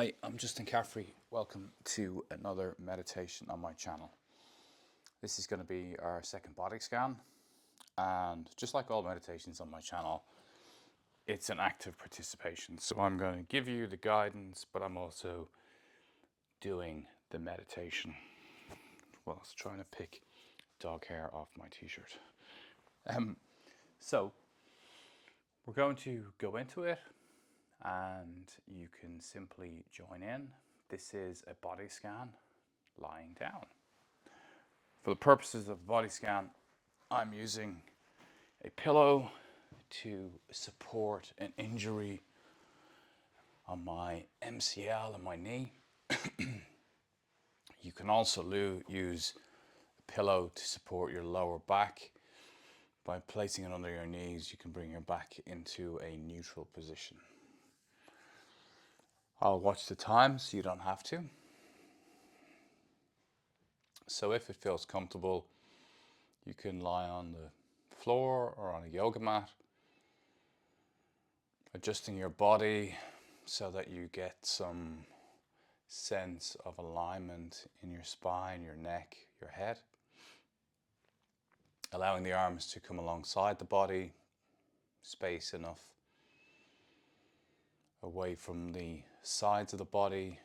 Hi, I'm Justin Caffrey. Welcome to another meditation on my channel. This is going to be our second body scan, and just like all meditations on my channel, it's an active participation. So I'm going to give you the guidance, but I'm also doing the meditation whilst trying to pick dog hair off my t-shirt. So we're going to go into it, and you can simply join in. This is a body scan lying down. For the purposes of the body scan, I'm using a pillow to support an injury on my MCL and my knee. You can also use a pillow to support your lower back. By placing it under your knees, you can bring your back into a neutral position. I'll watch the time so you don't have to. So if it feels comfortable, you can lie on the floor or on a yoga mat, adjusting your body so that you get some sense of alignment in your spine, your neck, your head. Allowing the arms to come alongside the body, space enough away from the sides of the body.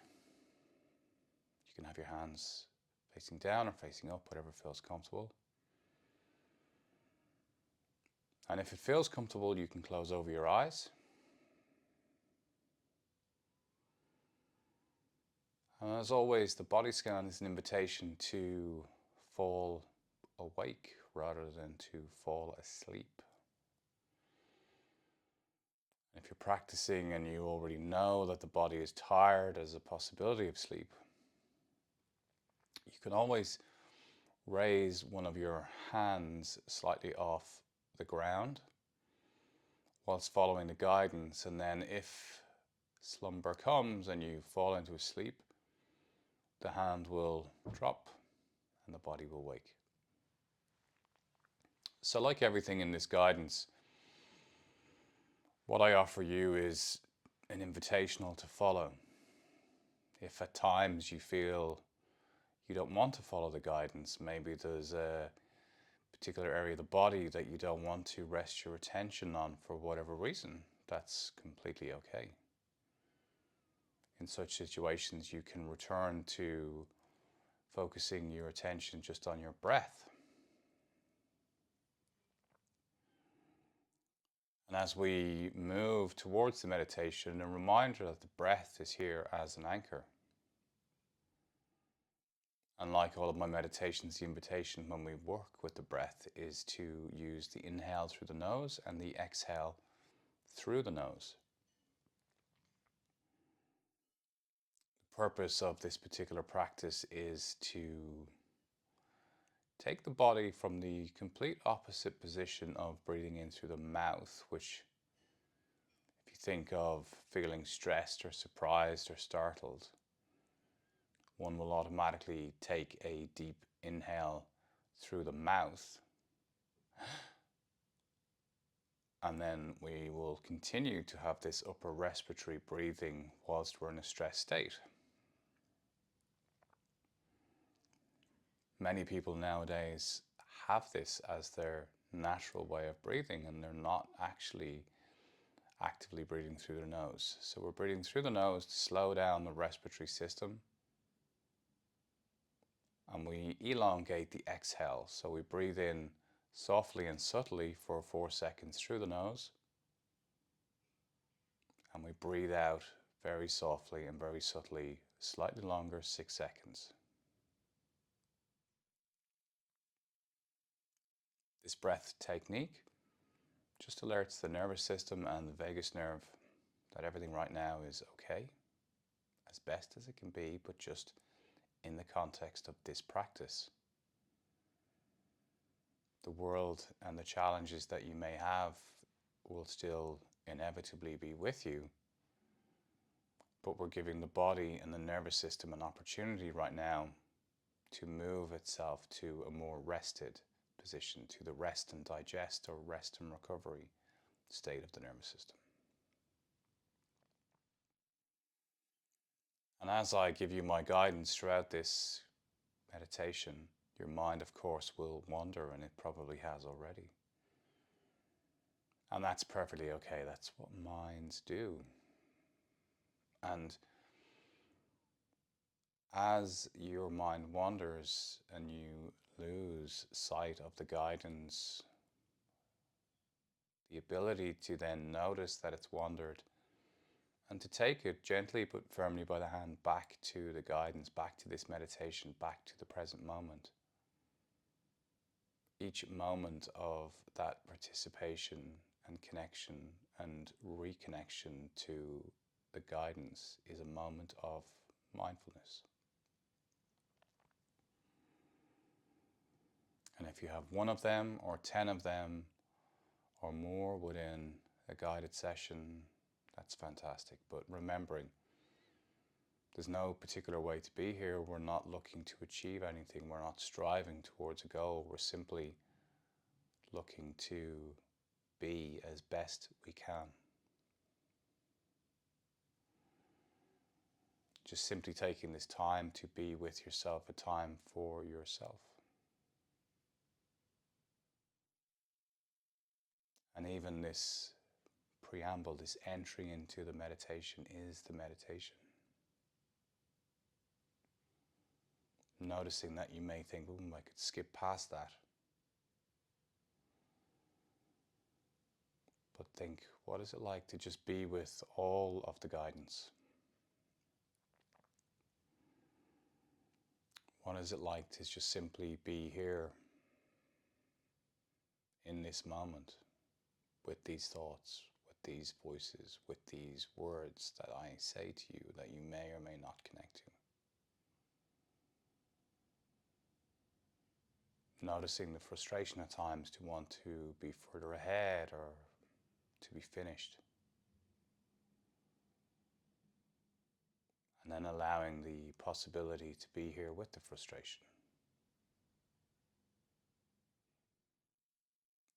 You can have your hands facing down or facing up, whatever feels comfortable. And if it feels comfortable, you can close over your eyes. And as always, the body scan is an invitation to fall awake rather than to fall asleep. If you're practicing and you already know that the body is tired as a possibility of sleep, you can always raise one of your hands slightly off the ground whilst following the guidance, and then if slumber comes and you fall into a sleep, the hand will drop and the body will wake. So like everything in this guidance, what I offer you is an invitational to follow. If at times you feel you don't want to follow the guidance, maybe there's a particular area of the body that you don't want to rest your attention on for whatever reason, that's completely okay. In such situations, you can return to focusing your attention just on your breath. And as we move towards the meditation, a reminder that the breath is here as an anchor. And like all of my meditations, the invitation when we work with the breath is to use the inhale through the nose and the exhale through the nose. The purpose of this particular practice is to take the body from the complete opposite position of breathing in through the mouth, which, if you think of feeling stressed or surprised or startled, one will automatically take a deep inhale through the mouth, and then we will continue to have this upper respiratory breathing whilst we're in a stress state. Many people nowadays have this as their natural way of breathing, and they're not actually actively breathing through their nose. So we're breathing through the nose to slow down the respiratory system, and we elongate the exhale. So we breathe in softly and subtly for 4 seconds through the nose, and we breathe out very softly and very subtly, slightly longer, 6 seconds. This breath technique just alerts the nervous system and the vagus nerve that everything right now is okay, as best as it can be, but just in the context of this practice. The world and the challenges that you may have will still inevitably be with you, but we're giving the body and the nervous system an opportunity right now to move itself to a more rested position, to the rest and digest or rest and recovery state of the nervous system. And as I give you my guidance throughout this meditation, your mind, of course, will wander, and it probably has already. And that's perfectly okay. That's what minds do. And as your mind wanders and you lose sight of the guidance, the ability to then notice that it's wandered and to take it gently but firmly by the hand back to the guidance, back to this meditation, back to the present moment. Each moment of that participation and connection and reconnection to the guidance is a moment of mindfulness. And if you have one of them or 10 of them or more within a guided session, that's fantastic. But remembering, there's no particular way to be here. We're not looking to achieve anything. We're not striving towards a goal. We're simply looking to be as best we can. Just simply taking this time to be with yourself, a time for yourself. And even this preamble, this entry into the meditation is the meditation. Noticing that you may think, I could skip past that. But think, what is it like to just be with all of the guidance? What is it like to just simply be here in this moment with these thoughts, with these voices, with these words that I say to you that you may or may not connect to? Noticing the frustration at times to want to be further ahead or to be finished. And then allowing the possibility to be here with the frustration.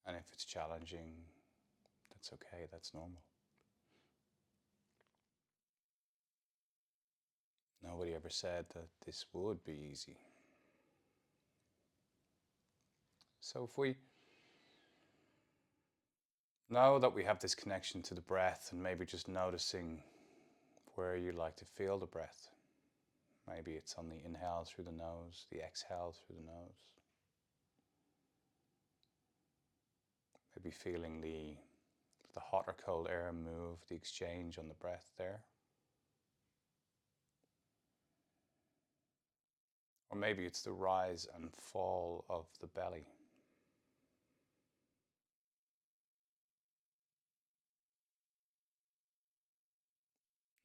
And if it's challenging, that's okay, that's normal. Nobody ever said that this would be easy. So if we know that we have this connection to the breath, and maybe just noticing where you like to feel the breath. Maybe it's on the inhale through the nose, the exhale through the nose. Maybe feeling the hot or cold air move, the exchange on the breath there. Or maybe it's the rise and fall of the belly.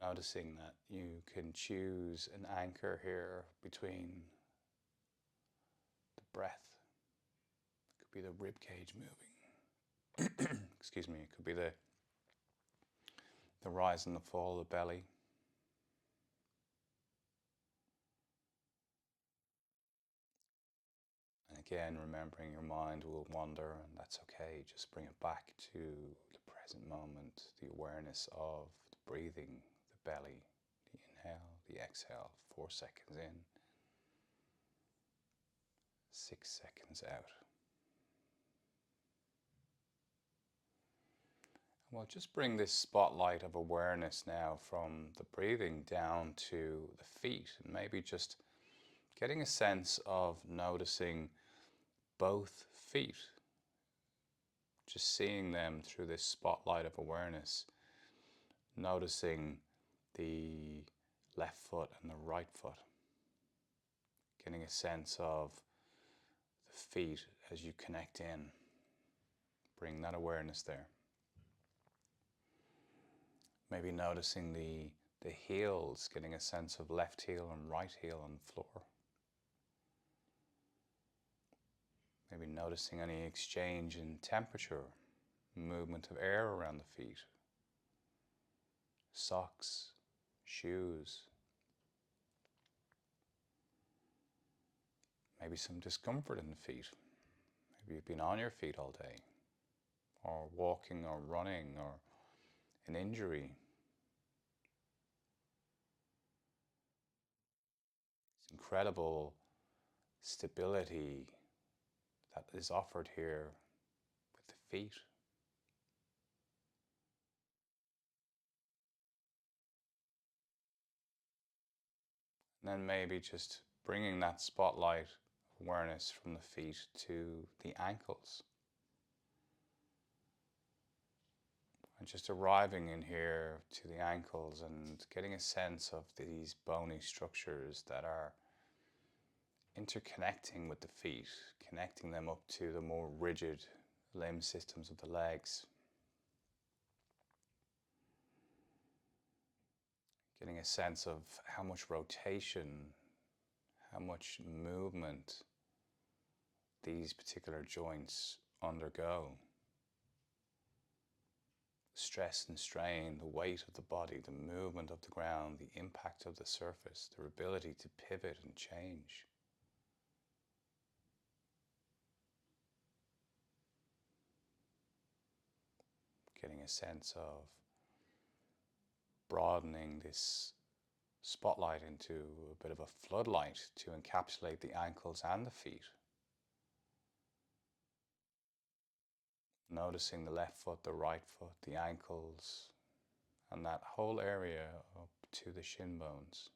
Noticing that you can choose an anchor here between the breath. It could be the rib cage moving. Excuse me, it could be the rise and the fall of the belly. And again, remembering your mind will wander, and that's okay. Just bring it back to the present moment, the awareness of the breathing, the belly, the inhale, the exhale, 4 seconds in, 6 seconds out. And we'll just bring this spotlight of awareness now from the breathing down to the feet, and maybe just getting a sense of noticing both feet. Just seeing them through this spotlight of awareness, noticing the left foot and the right foot, getting a sense of the feet as you connect in. Bring that awareness there. Maybe noticing the heels, getting a sense of left heel and right heel on the floor. Maybe noticing any exchange in temperature, movement of air around the feet, socks, shoes. Maybe some discomfort in the feet. Maybe you've been on your feet all day, or walking or running, or an injury. incredible stability that is offered here with the feet. And then maybe just bringing that spotlight of awareness from the feet to the ankles. And just arriving in here to the ankles and getting a sense of these bony structures that are interconnecting with the feet, connecting them up to the more rigid limb systems of the legs. Getting a sense of how much rotation, how much movement these particular joints undergo. Stress and strain, the weight of the body, the movement of the ground, the impact of the surface, their ability to pivot and change. Getting a sense of broadening this spotlight into a bit of a floodlight to encapsulate the ankles and the feet. Noticing the left foot, the right foot, the ankles, and that whole area up to the shin bones.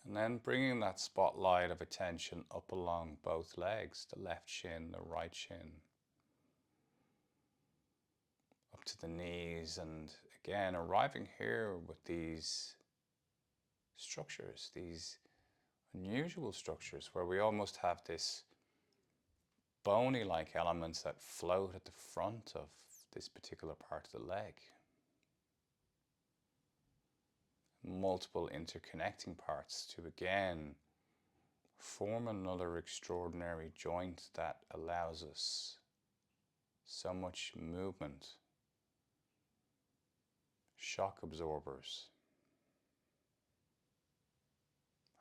And then bringing that spotlight of attention up along both legs, the left shin, the right shin, up to the knees, and again arriving here with these structures, these unusual structures where we almost have this bony-like elements that float at the front of this particular part of the leg. Multiple interconnecting parts to again form another extraordinary joint that allows us so much movement. Shock absorbers.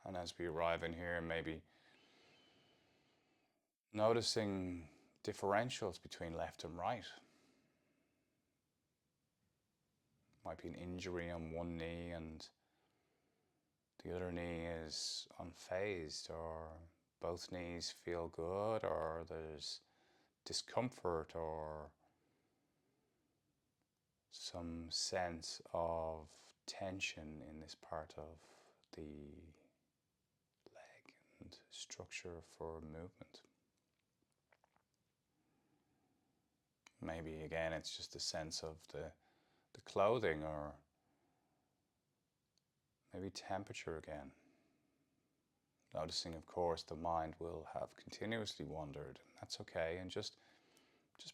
And as we arrive in here, maybe noticing differentials between left and right. Might be an injury on one knee and the other knee is unfazed, or both knees feel good, or there's discomfort or some sense of tension in this part of the leg and structure for movement. Maybe again it's just a sense of the clothing, or maybe temperature again. Noticing, of course, the mind will have continuously wandered, and that's okay, and just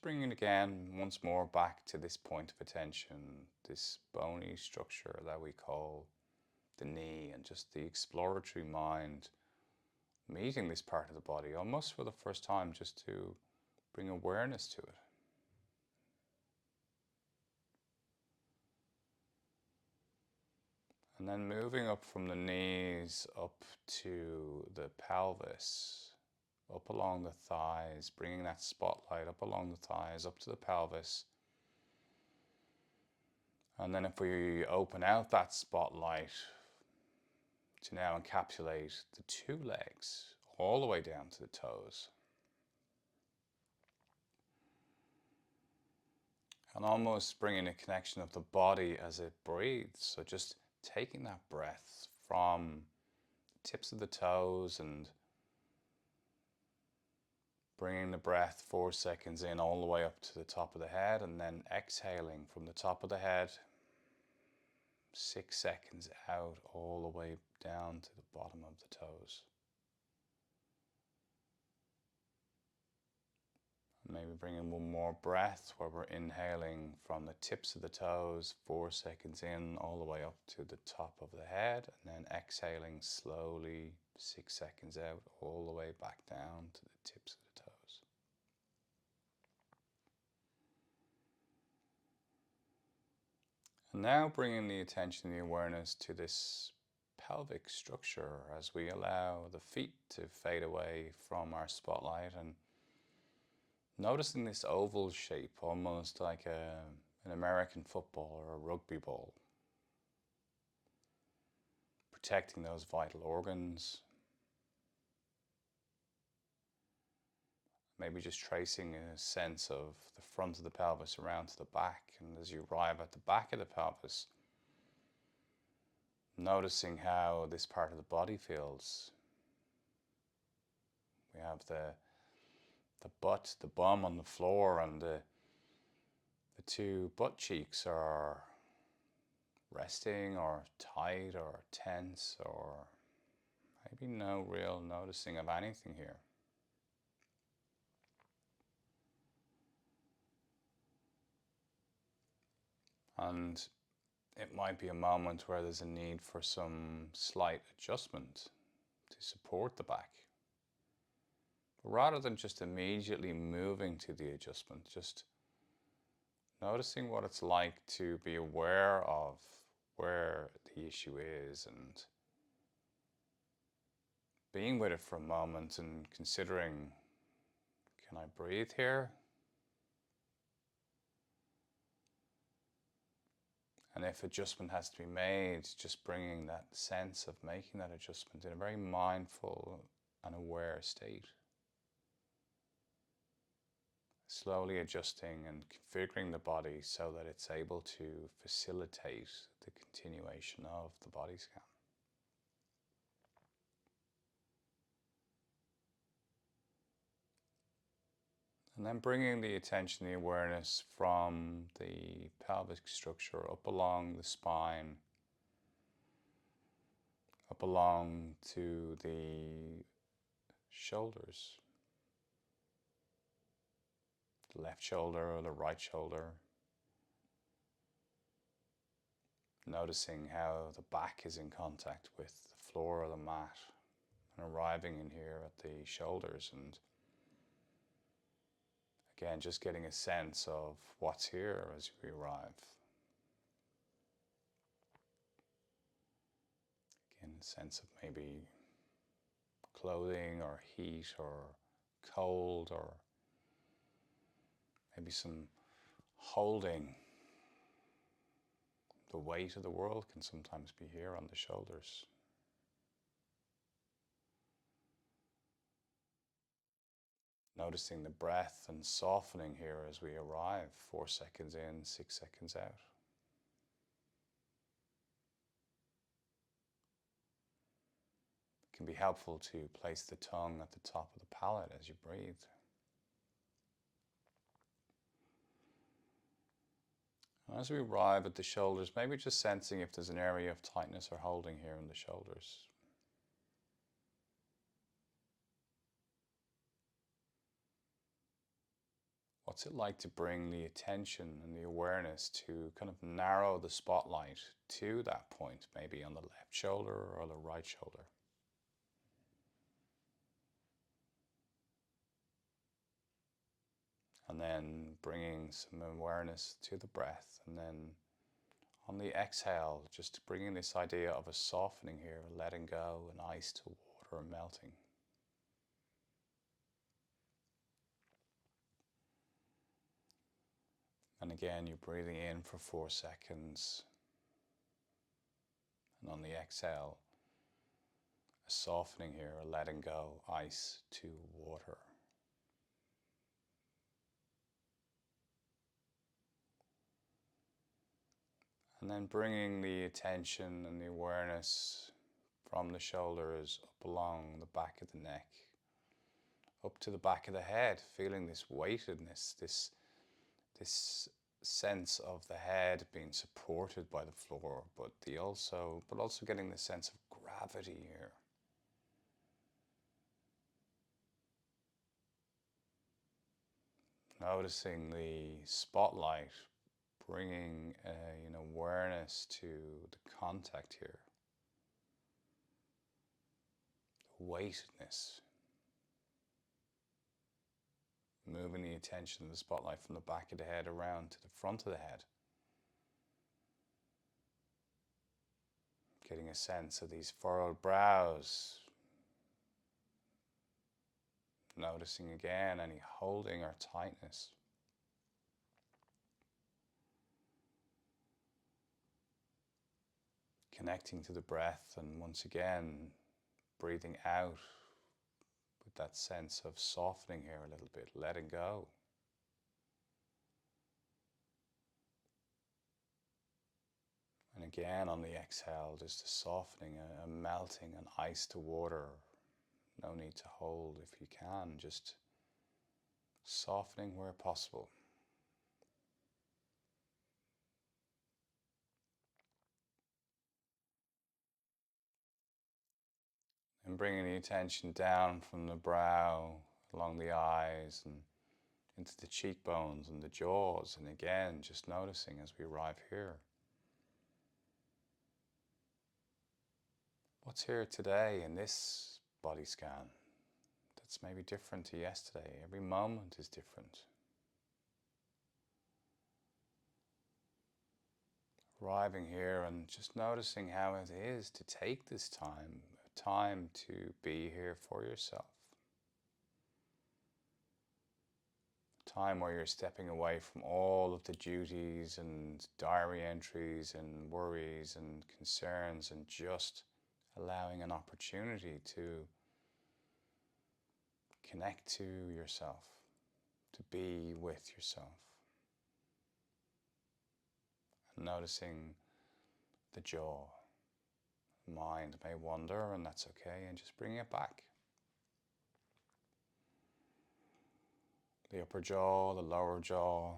bringing it again once more back to this point of attention, this bony structure that we call the knee, and just the exploratory mind meeting this part of the body almost for the first time, just to bring awareness to it. And then moving up from the knees up to the pelvis, up along the thighs, bringing that spotlight up along the thighs, up to the pelvis. And then if we open out that spotlight to now encapsulate the two legs all the way down to the toes. And almost bringing a connection of the body as it breathes. So just taking that breath from the tips of the toes and bringing the breath 4 seconds in all the way up to the top of the head, and then exhaling from the top of the head 6 seconds out all the way down to the bottom of the toes. Maybe bring in one more breath where we're inhaling from the tips of the toes, 4 seconds in, all the way up to the top of the head, and then exhaling slowly, 6 seconds out, all the way back down to the tips of the toes. And now bringing the attention, the awareness to this pelvic structure as we allow the feet to fade away from our spotlight, and noticing this oval shape, almost like a an American football or a rugby ball, protecting those vital organs. Maybe just tracing a sense of the front of the pelvis around to the back, and as you arrive at the back of the pelvis, noticing how this part of the body feels. We have the butt, the bum on the floor, and the two butt cheeks are resting or tight or tense, or maybe no real noticing of anything here. And it might be a moment where there's a need for some slight adjustment to support the back. But rather than just immediately moving to the adjustment, just noticing what it's like to be aware of where the issue is and being with it for a moment and considering, can I breathe here? And if adjustment has to be made, just bringing that sense of making that adjustment in a very mindful and aware state. Slowly adjusting and configuring the body so that it's able to facilitate the continuation of the body scan. And then bringing the attention, the awareness from the pelvic structure up along the spine, up along to the shoulders, the left shoulder or the right shoulder. Noticing how the back is in contact with the floor or the mat, and arriving in here at the shoulders, and again just getting a sense of what's here as we arrive. Again, a sense of maybe clothing or heat or cold, or maybe some holding. The weight of the world can sometimes be here on the shoulders. Noticing the breath and softening here as we arrive, 4 seconds in, 6 seconds out. It can be helpful to place the tongue at the top of the palate as you breathe. As we arrive at the shoulders, maybe just sensing if there's an area of tightness or holding here in the shoulders. What's it like to bring the attention and the awareness to kind of narrow the spotlight to that point, maybe on the left shoulder or the right shoulder? And then bringing some awareness to the breath, and then on the exhale, just bringing this idea of a softening here, letting go, and ice to water melting. And again, you're breathing in for 4 seconds. And on the exhale, a softening here, a letting go, ice to water. And then bringing the attention and the awareness from the shoulders up along the back of the neck, up to the back of the head, feeling this weightedness, this sense of the head being supported by the floor, but also getting the sense of gravity here. Noticing the spotlight, bringing an awareness to the contact here, the weightedness. Moving the attention of the spotlight from the back of the head around to the front of the head. Getting a sense of these furrowed brows. Noticing again any holding or tightness. connecting to the breath, and once again, breathing out with that sense of softening here a little bit, letting go. And again on the exhale, just a softening, a melting, an ice to water. No need to hold if you can, just softening where possible. And bringing the attention down from the brow, along the eyes, and into the cheekbones and the jaws. And again, just noticing as we arrive here. What's here today in this body scan that's maybe different to yesterday? Every moment is different. Arriving here and just noticing how it is to take this time to be here for yourself. Time where you're stepping away from all of the duties and diary entries and worries and concerns, and just allowing an opportunity to connect to yourself, to be with yourself. And noticing the jaw. Mind may wander, and that's okay, and just bring it back. The upper jaw, the lower jaw.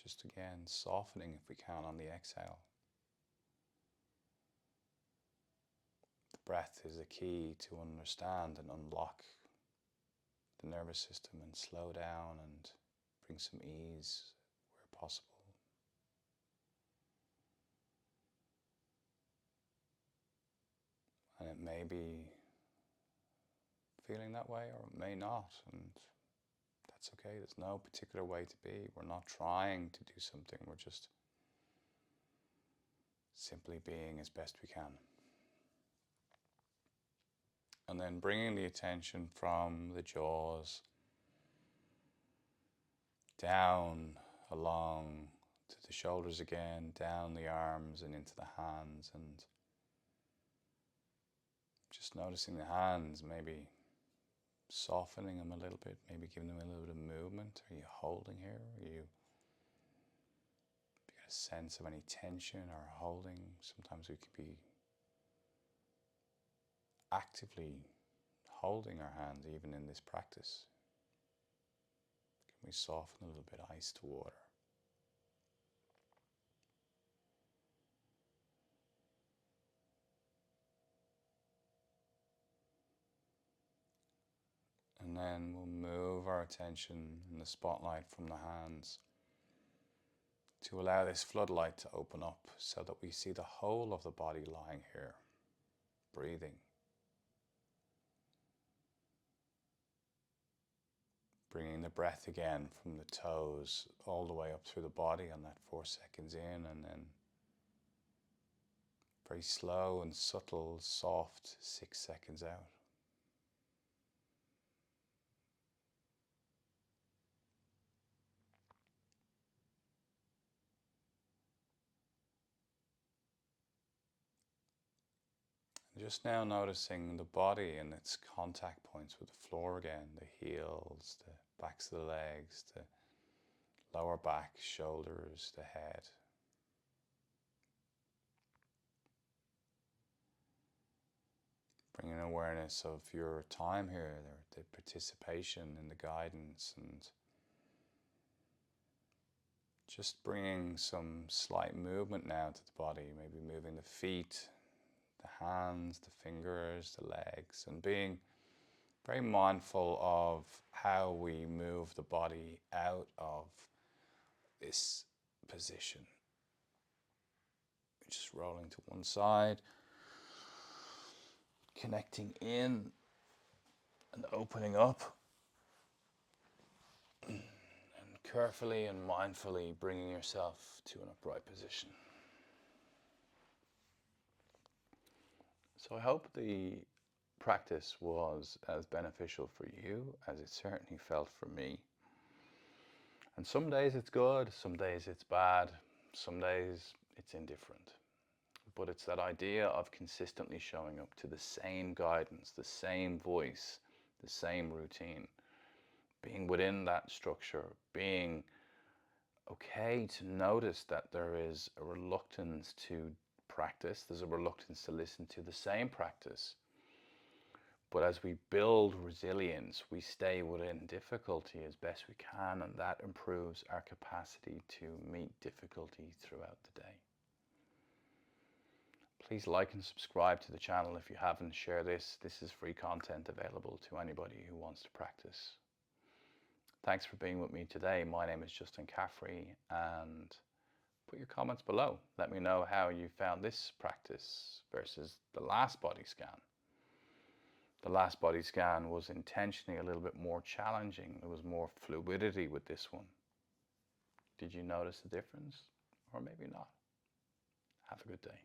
Just again, softening if we can on the exhale. The breath is a key to understand and unlock the nervous system and slow down and bring some ease where possible. And it may be feeling that way, or it may not, and that's okay. There's no particular way to be. We're not trying to do something. We're just simply being as best we can. And then bringing the attention from the jaws down along to the shoulders again, down the arms and into the hands, and just noticing the hands, maybe softening them a little bit, maybe giving them a little bit of movement. Are you holding here? Have you got a sense of any tension or holding? Sometimes we can be actively holding our hands even in this practice. Can we soften a little bit, ice to water? And then we'll move our attention in the spotlight from the hands to allow this floodlight to open up so that we see the whole of the body lying here, breathing. Bringing the breath again from the toes all the way up through the body on that 4 seconds in, and then very slow and subtle, soft 6 seconds out. Just now noticing the body and its contact points with the floor again, the heels, the backs of the legs, the lower back, shoulders, the head. Bringing awareness of your time here, the participation in the guidance, and just bringing some slight movement now to the body, maybe moving the feet, the hands, the fingers, the legs, and being very mindful of how we move the body out of this position. Just rolling to one side, connecting in and opening up, and carefully and mindfully bringing yourself to an upright position. So I hope the practice was as beneficial for you as it certainly felt for me. And some days it's good, some days it's bad, some days it's indifferent. But it's that idea of consistently showing up to the same guidance, the same voice, the same routine, being within that structure, being okay to notice that there is a reluctance to practice, there's a reluctance to listen to the same practice. But as we build resilience, we stay within difficulty as best we can, and that improves our capacity to meet difficulty throughout the day. Please like and subscribe to the channel if you haven't. Share this. This is free content available to anybody who wants to practice. Thanks for being with me today. My name is Justin Caffrey, and put your comments below. Let me know how you found this practice versus the last body scan. The last body scan was intentionally a little bit more challenging. There was more fluidity with this one. Did you notice the difference? Or maybe not. Have a good day.